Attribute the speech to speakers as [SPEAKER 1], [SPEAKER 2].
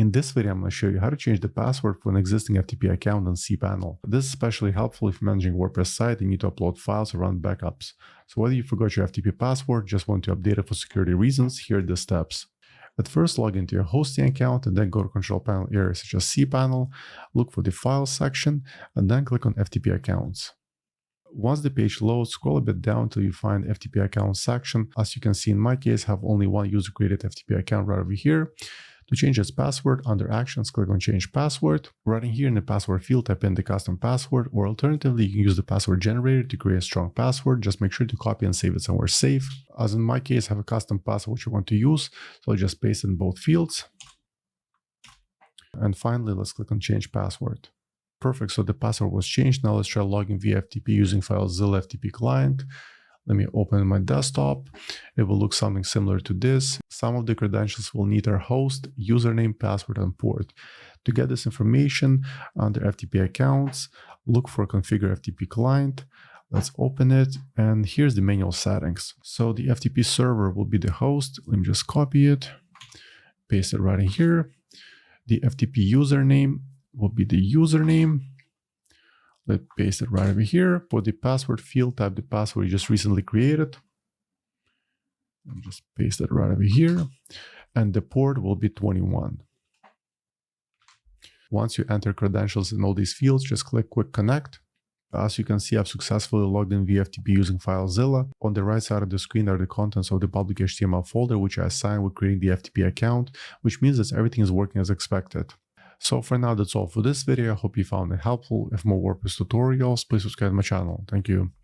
[SPEAKER 1] In this video, I'm going to show you how to change the password for an existing FTP account on cPanel. This is especially helpful if you're managing a WordPress site and you need to upload files or run backups. So whether you forgot your FTP password, just want to update it for security reasons, here are the steps. At first, log into your hosting account and then go to control panel areas such as cPanel, look for the Files section, and then click on FTP accounts. Once the page loads, scroll a bit down till you find FTP account section. As you can see, in my case, I have only one user-created FTP account right over here. To change its password, under Actions, click on Change Password. Right in here in the password field, type in the custom password, or alternatively, you can use the password generator to create a strong password. Just make sure to copy and save it somewhere safe. As in my case, I have a custom password which I want to use, so I'll just paste it in both fields. And finally, let's click on Change Password. Perfect, so the password was changed. Now let's try logging via FTP using FileZilla FTP client. Let me open my desktop. It will look something similar to this. Some of the credentials will need our host, username, password, and port. To get this information under FTP accounts, look for Configure FTP client. Let's open it, and here's the manual settings. So the FTP server will be the host. Let me just copy it, paste it right in here. The FTP username will be the username. Let's paste it right over here. For the password field, type the password you just recently created. And just paste it right over here. And the port will be 21. Once you enter credentials in all these fields, just click Quick Connect. As you can see, I've successfully logged in via FTP using FileZilla. On the right side of the screen are the contents of the public HTML folder, which I assigned with creating the FTP account, which means that everything is working as expected. So for now, that's all for this video. I hope you found it helpful. If more WordPress tutorials, please subscribe to my channel. Thank you.